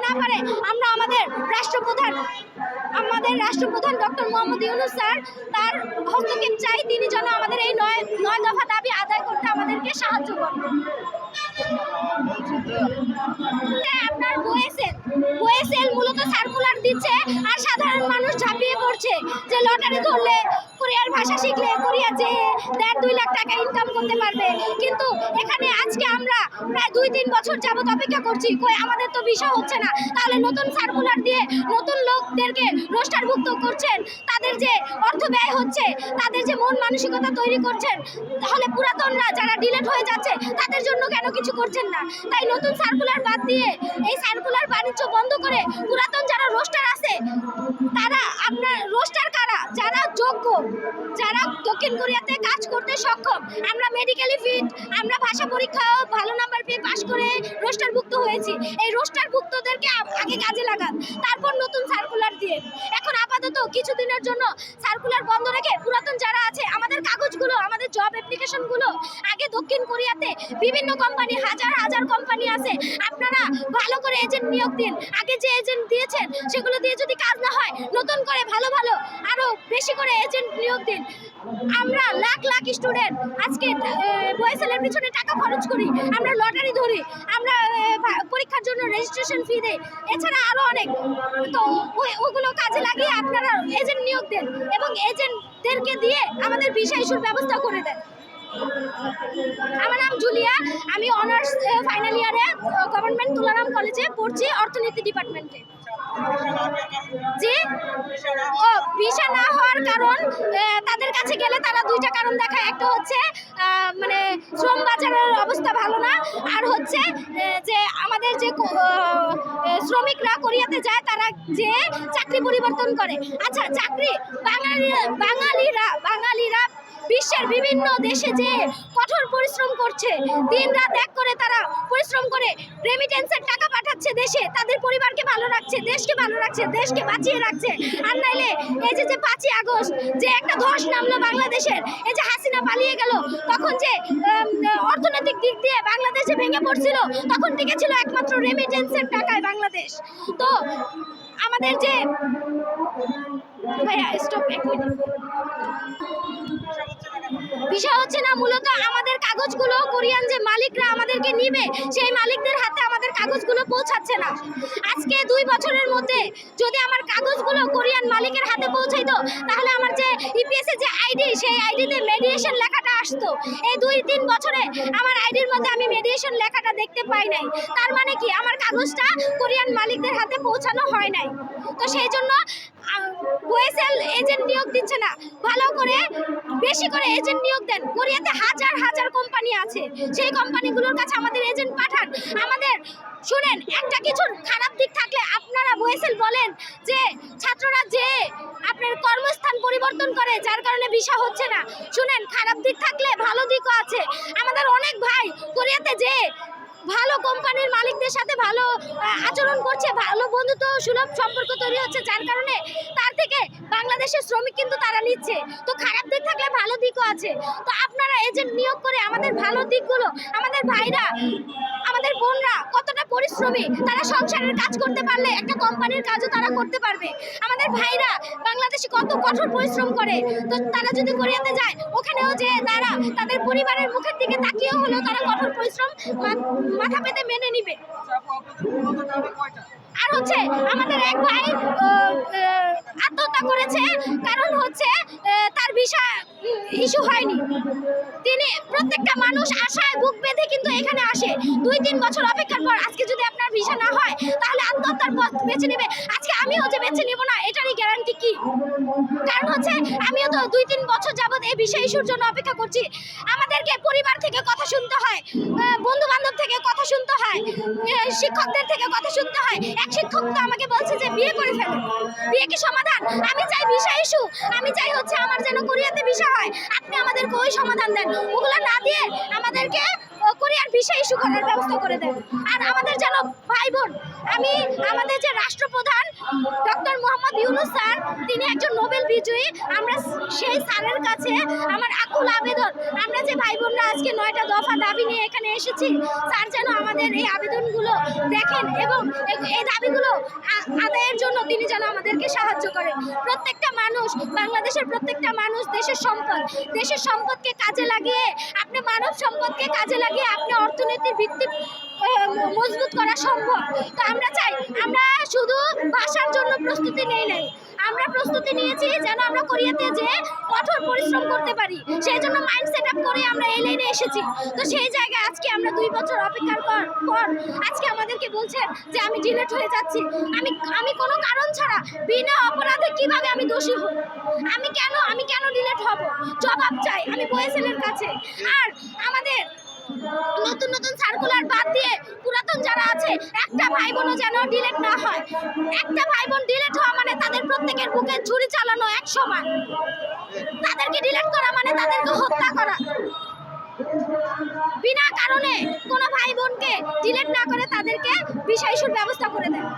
না পারে আমরা আমাদের রাষ্ট্রপ্রধান ডক্টর মোহাম্মদ ইউনূস স্যার তার হস্তক্ষেপ চাই। তিনি যেন আমাদের এই নয় দফা দাবি আদায় করতে আমাদেরকে সাহায্য করেন। আপনার ওএসএল মূলত সার্কুলার দিচ্ছে আর সাধারণ মানুষ ঝাঁপিয়ে পড়ছে যে লটারি ধরলে কোরিয়ার ভাষা শিখলে কোরিয়া যে 1.5-2 লাখ টাকা ইনকাম করতে পারবে। কিন্তু এখানে আজকে আমরা প্রায় 2-3 বছর যাবত অপেক্ষা করছি, কই আমাদের তো ভিসা হচ্ছে না। তাহলে নতুন সার্কুলার দিয়ে নতুন লোকদেরকে রোস্টারভুক্ত করছেন, তাদের যে অর্থ ব্যয় হচ্ছে, তাদের যে মন মানসিকতা তৈরি করছেন, তাহলে পুরাতনরা যারা ডিলেট হয়ে যাচ্ছে তাদের জন্য কেন কিছু করছেন না? তাই নতুন সার্কুলার বাদ দিয়ে এই সার্কুলার বাণিজ্য বন্ধ করে পুরাতন যারা রোস্টার আছে তারা আপনার রোস্টার কারা যারা যোগ্য, যারা দক্ষিণ কোরিয়াতে কাজ করতে সক্ষম, আমরা মেডিকেলি ফিট, আমরা ভাষা পরীক্ষাও ভালো নাম্বার পেয়ে পাশ করে রোস্টারভুক্ত হয়েছি, এই রোস্টারভুক্তদেরকে আগে কাজে লাগান, তারপর নতুন সার্কুলার দিয়ে। এখন আপাতত কিছুদিনের জন্য সার্কুলার বন্ধ রেখে পুরাতন যারা আছে আমাদের কাগজগুলো, আমাদের জব অ্যাপ্লিকেশনগুলো আগে দক্ষিণ কোরিয়াতে বিভিন্ন কোম্পানি, হাজার কোম্পানি আছে, আপনারা ভালো করে এজেন্ট নিয়োগ দিন। আগে যে এজেন্ট দিয়েছেন সেগুলো দিয়ে যদি কাজ না হয় নতুন করে ভালো আরো বেশি করে এজেন্ট নিয়োগ দিন। আমরা লাখ স্টুডেন্ট আজকে ওএসএলের পিছনে টাকা খরচ করি, আমরা লটারি ধরি, আমরা পরীক্ষার জন্য রেজিস্ট্রেশন ফি দেই, এছাড়া আরো অনেক। তো ওগুলো কাজে লাগিয়ে আপনারা এজেন্ট নিয়োগ দেন এবং এজেন্টদেরকে দিয়ে আমাদের ভিসা ইস্যুর ব্যবস্থা করে দেন। আমার নাম জুলিয়া, আমি অনার্স ফাইনাল ইয়ারে গভর্নমেন্ট তুলারাম কলেজে পড়ছি, অর্থনীতি ডিপার্টমেন্টে। জি, ভিসা না হওয়ার কারণ তাদের কাছে গেলে তারা 2টা কারণ দেখায়। একটা হচ্ছে মানে শ্রম বাজারের অবস্থা ভালো না, আর হচ্ছে যে আমাদের যে শ্রমিকরা কোরিয়াতে যায় তারা যে চাকরি পরিবর্তন করে। আচ্ছা, চাকরি বাঙালিরা বিশ্বের বিভিন্ন দেশে যে কঠোর পরিশ্রম করছে, দিন রাত এক করে তারা পরিশ্রম করে রেমিটেন্সের টাকা পাঠাচ্ছে দেশে, তাদের পরিবারকে ভালো রাখছে, দেশকে ভালো রাখছে, দেশকে বাঁচিয়ে রাখছে। আর নাইলে এই যে 5ই আগস্ট যে একটা ধস নামলো বাংলাদেশের, এই যে হাসিনা পালিয়ে গেল, তখন যে অর্থনৈতিক দিক দিয়ে বাংলাদেশ যে ভেঙে পড়ছিল, তখন টিকে ছিল একমাত্র রেমিটেন্সের টাকায় বাংলাদেশ। তো আমাদের যে ভাইয়া স্টপ, 1 মিনিট। ভিসা হচ্ছে না, মূলত আমাদের কাগজগুলো কোরিয়ান যে মালিকরা আমাদেরকে নিবে সেই মালিকদের হাতে আমাদের কাগজগুলো পৌঁছাচ্ছে না। আজকে 2 বছরের মধ্যে যদি আমার কাগজগুলো কোরিয়ান মালিকের হাতে পৌঁছাইতো, তাহলে আমার যে ইপিএস এর যে আইডি, সেই আইডিতে মেডিয়েশন লেখাটা আসতো। এই 2-3 বছরে আমার আইডির মধ্যে আমি মেডিয়েশন লেখাটা দেখতে পাই নাই। তার মানে কি আমার কাগজটা কোরিয়ান মালিকদের হাতে পৌঁছানো হয় নাই। তো সেই জন্য ওএসএল এজেন্ট নিয়োগ দিচ্ছে না, ভালো করে বেশি করে এজেন্ট নিয়োগ দেন। কোরিয়াতে হাজার কোম্পানি আছে, সেই কোম্পানিগুলোর কাছে আমাদের এজেন্ট পাঠান। আমাদের শুনেন, একটা কিছুর খারাপ দিক থাকলে আপনারা ওএসএল বলেন যে ছাত্ররা যে আপনার কর্মস্থান পরিবর্তন করে যার কারণে ভিসা হচ্ছে না। শুনেন, খারাপ দিক থাকলে ভালো দিকও আছে। আমাদের অনেক ভাই কোরিয়াতে যে ভালো কোম্পানির মালিকদের সাথে ভালো আচরণ করছে, ভালো বন্ধুত্ব সুলভ সম্পর্ক তৈরি হচ্ছে, যার কারণে তার থেকে বাংলাদেশের শ্রমিক কিন্তু তারা নিচ্ছে। তো খারাপ দিক থাকলে ভালো দিকও আছে। তো আপনারা এজেন্ট নিয়োগ করে আমাদের ভালো দিকগুলো, আমাদের ভাইরা, আমাদের বোনরা কতটা পরিশ্রমী, তারা সংসারের কাজ করতে পারলে একটা কোম্পানির কাজও তারা করতে পারবে। আমাদের ভাইরা বাংলাদেশে কত কঠোর পরিশ্রম করে, তো তারা যদি কোরিয়াতে যায়, ওখানেও যে তারা তাদের পরিবারের মুখের দিকে তাকিয়েও হলেও তারা কঠোর পরিশ্রম মাথা পেতে মেনে নিবে। আর হচ্ছে আমাদের এক ভাই আত্মহত্যা করেছে, কারণ হচ্ছে তার ভিসা ইস্যু হয়নি। তিনি, প্রত্যেকটা মানুষ আশায় বুক বেঁধে কিন্তু এখানে আসে 2-3 বছর অপেক্ষার পর। আজকে যদি আপনার ভিসা না হয় তাহলে আত্মহত্যার পথ বেছে নেবে। আজকে আমিও যে বেছে নেব না এটারই গ্যারান্টি কি? কারণ হচ্ছে আমিও তো 2-3 বছর যাবত এই ভিসা ইস্যুর জন্য অপেক্ষা করছি। আমাদেরকে পরিবার থেকে কথা শুনতে হয়, বন্ধু বান্ধব থেকে কথা শুনতে হয়, শিক্ষকদের থেকে কথা শুনতে হয়। এক শিক্ষক তো আমাকে বলছে যে বিয়ে করে ফেলো, বিয়ে কি সমাধান? আমি চাই ভিসা ইস্যু, আমি চাই হচ্ছে আমার যেন কোরিয়াতে ভিসা হয়। আপনি আমাদেরকে ওই সমাধান দেন, ওগুলো না দিয়ে আমাদেরকে কোরিয়ার ভিসা ইস্যু করার ব্যবস্থা করে দেন। আর আমাদের যেন ভাই বোন, আমি আমাদের যে রাষ্ট্রপ্রধান ডক্টর মোহাম্মদ ইউনূস স্যার, তিনি একজন নোবেল বিজয়ী। আমরা সেই স্যারের কাছে আমার আকুল আবেদন, আমরা যে ভাই বোনরা আজকে 9টা দফা দাবি নিয়ে এখানে এসেছি, স্যার যেন আমাদের এই আবেদনগুলো দেখেন এবং এই দাবিগুলো আদায়ের জন্য তিনি যেন আমাদেরকে সাহায্য করেন। প্রত্যেকটা মানুষ, বাংলাদেশের প্রত্যেকটা মানুষ দেশের সম্পদ। দেশের সম্পদকে কাজে লাগিয়ে, আপনি মানব সম্পদকে কাজে লাগিয়ে আপনি অর্থনীতির ভিত্তি মজবুত করা সম্ভব। তো আমরা চাই, আমরা শুধু ভাষার জন্য প্রস্তুতি নেই নাই, আমরা প্রস্তুতি নিয়েছি যেন আমরা কোরিয়াতে যে কঠোর পরিশ্রম করতে পারি, সেই জন্য মাইন্ড সেট আপ করে আমরা এই লাইনে এসেছি। তো সেই জায়গায় আজকে আমরা 2 বছর অপেক্ষার পর আজকে আমাদেরকে বলছেন যে আমি ডিলেট হয়ে যাচ্ছি। আমি কোনো কারণ ছাড়া বিনা অপরাধে কিভাবে আমি দোষী হব? আমি কেন ডিলেট হব? জবাব চাই আমি বয়েসেলের কাছে। আর আমাদের নতুন নতুন সার্কুলার বাদ দিয়ে পুরাতন যারা আছে, একটা ভাই বোনও যেন ডিলেট না হয়। একটা ভাই বোন ডিলেট হওয়া মানে তাদের প্রত্যেকের বুকে ছুরি চালানো এক সমান। তাদেরকে ডিলেট করা মানে তাদেরকে হত্যা করা। বিনা কারণে কোনো ভাই বোনকে ডিলেট না করে তাদেরকে ভিসা ইস্যুর ব্যবস্থা করে দেয়।